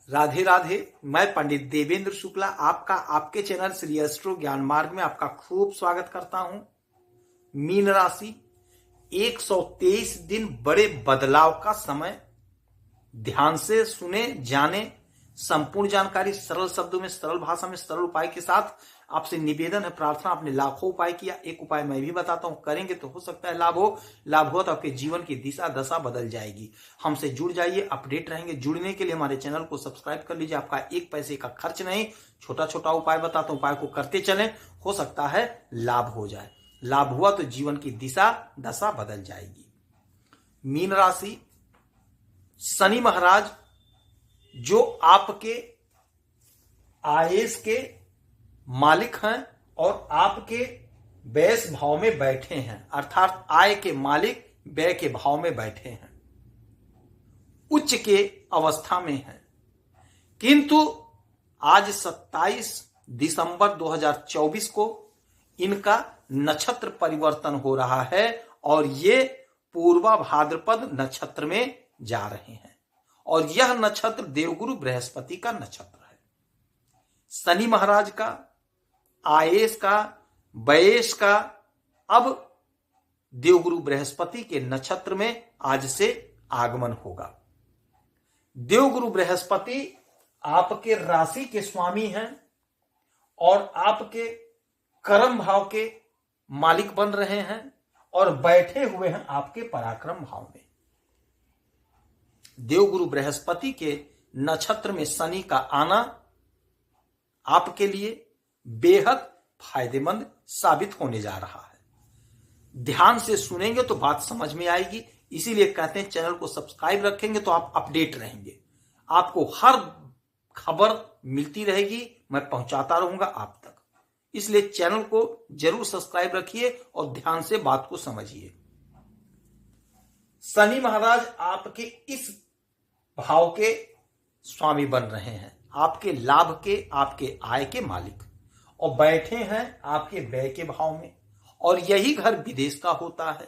राधे राधे। मैं पंडित देवेंद्र शुक्ला आपका आपके चैनल श्री एस्ट्रो ज्ञान मार्ग में आपका खूब स्वागत करता हूं। मीन राशि 123 दिन बड़े बदलाव का समय। ध्यान से सुने जाने। संपूर्ण जानकारी सरल शब्दों में सरल भाषा में सरल उपाय के साथ आपसे निवेदन है, प्रार्थना। आपने लाखों उपाय किया, एक उपाय मैं भी बताता हूं, करेंगे तो हो सकता है लाभ हो तो आपके जीवन की दिशा दशा बदल जाएगी। हमसे जुड़ जाइए, अपडेट रहेंगे। जुड़ने के लिए हमारे चैनल को सब्सक्राइब कर लीजिए, आपका एक पैसे का खर्च नहीं। छोटा छोटा उपाय बताता हूं, उपाय को करते चलें, हो सकता है लाभ हो जाए। लाभ हुआ तो जीवन की दिशा दशा बदल जाएगी। मीन राशि, शनि महाराज जो आपके आयेश के मालिक हैं और आपके व्यय भाव में बैठे हैं, अर्थात आय के मालिक व्यय के भाव में बैठे हैं, उच्च के अवस्था में हैं। किंतु आज 27 दिसंबर 2024 को इनका नक्षत्र परिवर्तन हो रहा है और ये पूर्वा भाद्रपद नक्षत्र में जा रहे हैं और यह नक्षत्र देवगुरु बृहस्पति का नक्षत्र है। शनि महाराज का, आयेश का, व्ययेश का अब देवगुरु बृहस्पति के नक्षत्र में आज से आगमन होगा। देवगुरु बृहस्पति आपके राशि के स्वामी हैं और आपके कर्म भाव के मालिक बन रहे हैं और बैठे हुए हैं आपके पराक्रम भाव में। देवगुरु बृहस्पति के नक्षत्र में शनि का आना आपके लिए बेहद फायदेमंद साबित होने जा रहा है। ध्यान से सुनेंगे तो बात समझ में आएगी, इसीलिए कहते हैं चैनल को सब्सक्राइब रखेंगे तो आप अपडेट रहेंगे, आपको हर खबर मिलती रहेगी, मैं पहुंचाता रहूंगा आप तक। इसलिए चैनल को जरूर सब्सक्राइब रखिए और ध्यान से बात को समझिए। शनि महाराज आपके इस भाव के स्वामी बन रहे हैं, आपके लाभ के, आपके आय के मालिक, और बैठे हैं आपके व्यय के भाव में। और यही घर विदेश का होता है,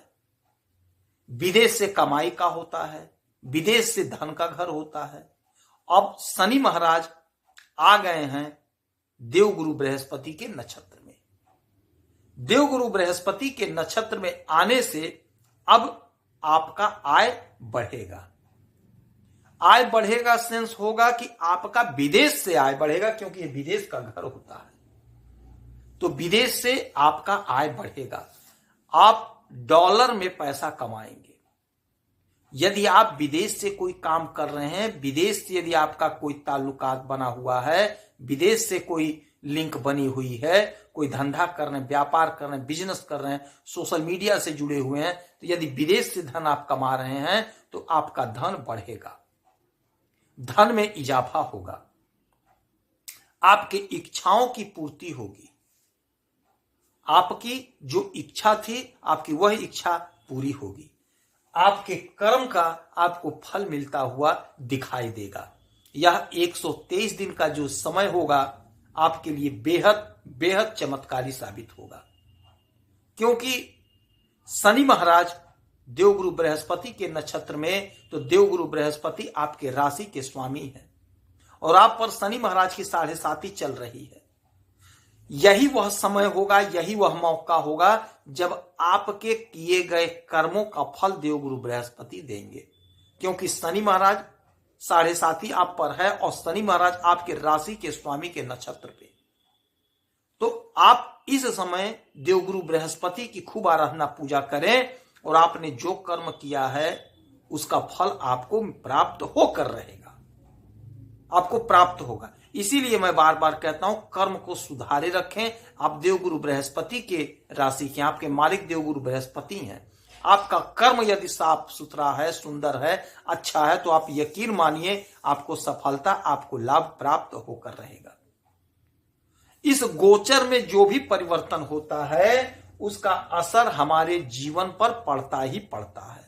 विदेश से कमाई का होता है, विदेश से धन का घर होता है। अब शनि महाराज आ गए हैं देवगुरु बृहस्पति के नक्षत्र में। देवगुरु बृहस्पति के नक्षत्र में आने से अब आपका आय बढ़ेगा। आय बढ़ेगा सेंस होगा कि आपका विदेश से आय बढ़ेगा, क्योंकि ये विदेश का घर होता है, तो विदेश से आपका आय बढ़ेगा। आप डॉलर में पैसा कमाएंगे। यदि आप विदेश से कोई काम कर रहे हैं, विदेश से यदि आपका कोई ताल्लुकात बना हुआ है, विदेश से कोई लिंक बनी हुई है, कोई धंधा कर रहे हैं, व्यापार कर रहे हैं, बिजनेस कर रहे हैं, सोशल मीडिया से जुड़े हुए हैं, तो यदि विदेश से धन आप कमा रहे हैं तो आपका धन बढ़ेगा, धन में इजाफा होगा, आपकी इच्छाओं की पूर्ति होगी। आपकी जो इच्छा थी आपकी वह इच्छा पूरी होगी। आपके कर्म का आपको फल मिलता हुआ दिखाई देगा। यह 123 दिन का जो समय होगा आपके लिए बेहद बेहद चमत्कारी साबित होगा, क्योंकि शनि महाराज देवगुरु बृहस्पति के नक्षत्र में, तो देवगुरु बृहस्पति आपके राशि के स्वामी है और आप पर शनि महाराज की 7.5 चल रही है। यही वह समय होगा, यही वह मौका होगा जब आपके किए गए कर्मों का फल देवगुरु बृहस्पति देंगे, क्योंकि शनि महाराज 7.5 आप पर है और शनि महाराज आपके राशि के स्वामी के नक्षत्र पे। तो आप इस समय देवगुरु बृहस्पति की खूब आराधना पूजा करें और आपने जो कर्म किया है उसका फल आपको प्राप्त होकर रहेगा, आपको प्राप्त होगा। इसीलिए मैं बार बार कहता हूं कर्म को सुधारे रखें। आप देवगुरु बृहस्पति के राशि के, आपके मालिक देवगुरु बृहस्पति हैं। आपका कर्म यदि साफ सुथरा है, सुंदर है, अच्छा है, तो आप यकीन मानिए आपको सफलता, आपको लाभ प्राप्त होकर रहेगा। इस गोचर में जो भी परिवर्तन होता है उसका असर हमारे जीवन पर पड़ता ही पड़ता है।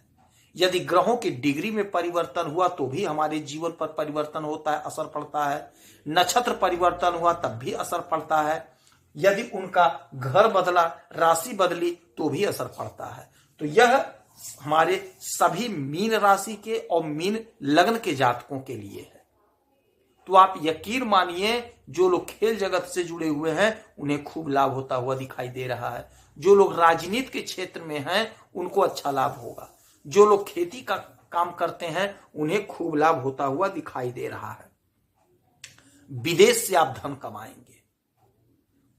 यदि ग्रहों की डिग्री में परिवर्तन हुआ तो भी हमारे जीवन पर परिवर्तन होता है, असर पड़ता है। नक्षत्र परिवर्तन हुआ तब भी असर पड़ता है। यदि उनका घर बदला, राशि बदली तो भी असर पड़ता है। तो यह हमारे सभी मीन राशि के और मीन लग्न के जातकों के लिए है। तो आप यकीन मानिए जो लोग खेल जगत से जुड़े हुए हैं उन्हें खूब लाभ होता हुआ दिखाई दे रहा है। जो लोग राजनीति के क्षेत्र में हैं उनको अच्छा लाभ होगा। जो लोग खेती का काम करते हैं उन्हें खूब लाभ होता हुआ दिखाई दे रहा है। विदेश से आप धन कमाएंगे।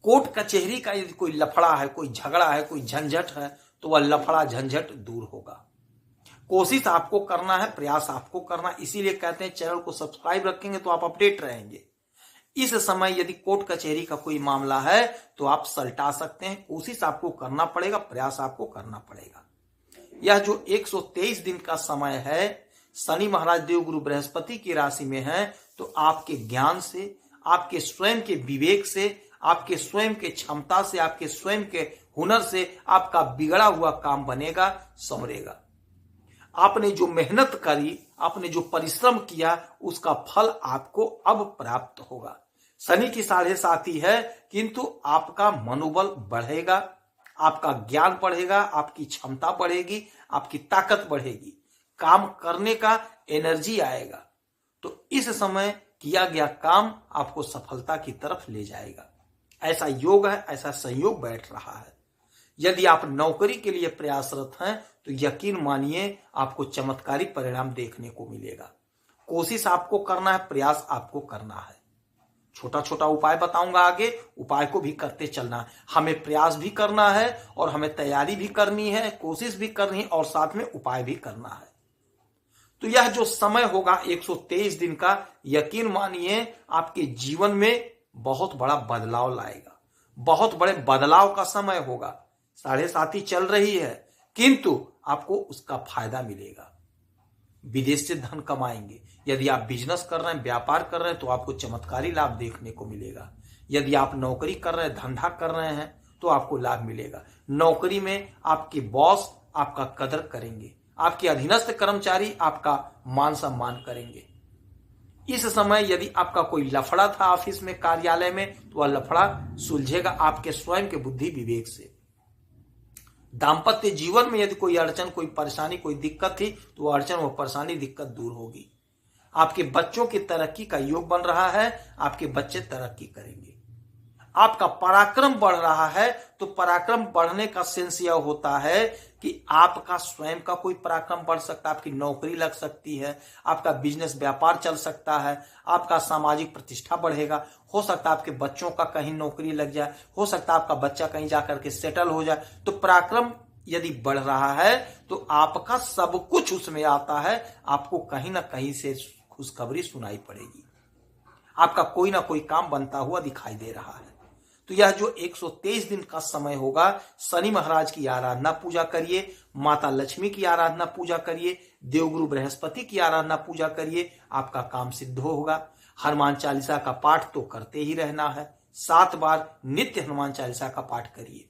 कोर्ट कचहरी का यदि कोई लफड़ा है, कोई झगड़ा है, कोई झंझट है, तो वह लफड़ा झंझट दूर होगा। कोशिश आपको करना है, प्रयास आपको करना, इसीलिए कहते हैं चैनल को सब्सक्राइब रखेंगे तो आप अपडेट रहेंगे। इस समय यदि कोर्ट कचहरी का कोई मामला है तो आप सलटा सकते हैं। कोशिश आपको करना पड़ेगा, प्रयास आपको करना पड़ेगा। यह जो 123 दिन का समय है, शनि महाराज देवगुरु बृहस्पति की राशि में है, तो आपके ज्ञान से, आपके स्वयं के विवेक से, आपके स्वयं के क्षमता से, आपके स्वयं के हुनर से आपका बिगड़ा हुआ काम बनेगा, संवरेगा। आपने जो मेहनत करी, आपने जो परिश्रम किया, उसका फल आपको अब प्राप्त होगा। शनि की 7.5 है, किंतु आपका मनोबल बढ़ेगा, आपका ज्ञान बढ़ेगा, आपकी क्षमता बढ़ेगी, आपकी ताकत बढ़ेगी, काम करने का एनर्जी आएगा। तो इस समय किया गया काम आपको सफलता की तरफ ले जाएगा। ऐसा योग है, ऐसा संयोग बैठ रहा है। यदि आप नौकरी के लिए प्रयासरत हैं तो यकीन मानिए आपको चमत्कारी परिणाम देखने को मिलेगा। कोशिश आपको करना है, प्रयास आपको करना है। छोटा छोटा उपाय बताऊंगा आगे, उपाय को भी करते चलना है। हमें प्रयास भी करना है और हमें तैयारी भी करनी है, कोशिश भी करनी है और साथ में उपाय भी करना है। तो यह जो समय होगा 123 दिन का, यकीन मानिए आपके जीवन में बहुत बड़ा बदलाव लाएगा। बहुत बड़े बदलाव का समय होगा। 7.5 चल रही है, किंतु आपको उसका फायदा मिलेगा। विदेश से धन कमाएंगे। यदि आप बिजनेस कर रहे हैं, व्यापार कर रहे हैं, तो आपको चमत्कारी लाभ देखने को मिलेगा। यदि आप नौकरी कर रहे हैं, धंधा कर रहे हैं, तो आपको लाभ मिलेगा। नौकरी में आपके बॉस आपका कदर करेंगे, आपके अधीनस्थ कर्मचारी आपका मान सम्मान करेंगे। इस समय यदि आपका कोई लफड़ा था ऑफिस में, कार्यालय में, तो वह लफड़ा सुलझेगा आपके स्वयं के बुद्धि विवेक से। दाम्पत्य जीवन में यदि कोई अड़चन, कोई परेशानी, कोई दिक्कत थी, तो वह अड़चन, वह परेशानी, दिक्कत दूर होगी। आपके बच्चों की तरक्की का योग बन रहा है, आपके बच्चे तरक्की करेंगे। आपका पराक्रम बढ़ रहा है, तो पराक्रम बढ़ने का सेंस यह होता है कि आपका स्वयं का कोई पराक्रम बढ़ सकता है, आपकी नौकरी लग सकती है, आपका बिजनेस व्यापार चल सकता है, आपका सामाजिक प्रतिष्ठा बढ़ेगा। हो सकता है आपके बच्चों का कहीं नौकरी लग जाए, हो सकता है आपका बच्चा कहीं जाकर के सेटल हो जाए। तो पराक्रम यदि बढ़ रहा है तो आपका सब कुछ उसमें आता है, आपको कहीं ना कहीं से खुशखबरी सुनाई पड़ेगी, आपका कोई ना कोई काम बनता हुआ दिखाई दे रहा है। तो यह जो 123 दिन का समय होगा, शनि महाराज की आराधना पूजा करिए, माता लक्ष्मी की आराधना पूजा करिए, देवगुरु बृहस्पति की आराधना पूजा करिए, आपका काम सिद्ध होगा। हनुमान चालीसा का पाठ तो करते ही रहना है, 7 बार नित्य हनुमान चालीसा का पाठ करिए।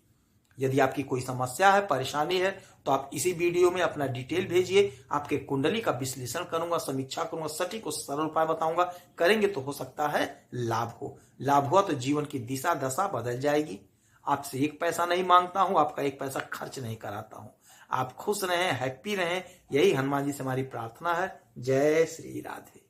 यदि आपकी कोई समस्या है, परेशानी है, तो आप इसी वीडियो में अपना डिटेल भेजिए। आपके कुंडली का विश्लेषण करूंगा, समीक्षा करूंगा, सटीक और सरल उपाय बताऊंगा। करेंगे तो हो सकता है लाभ हो। लाभ हुआ तो जीवन की दिशा दशा बदल जाएगी। आपसे 1 पैसा नहीं मांगता हूं, आपका 1 पैसा खर्च नहीं कराता हूं। आप खुश रहें, हैप्पी रहें, यही हनुमान जी से हमारी प्रार्थना है। जय श्री राधे।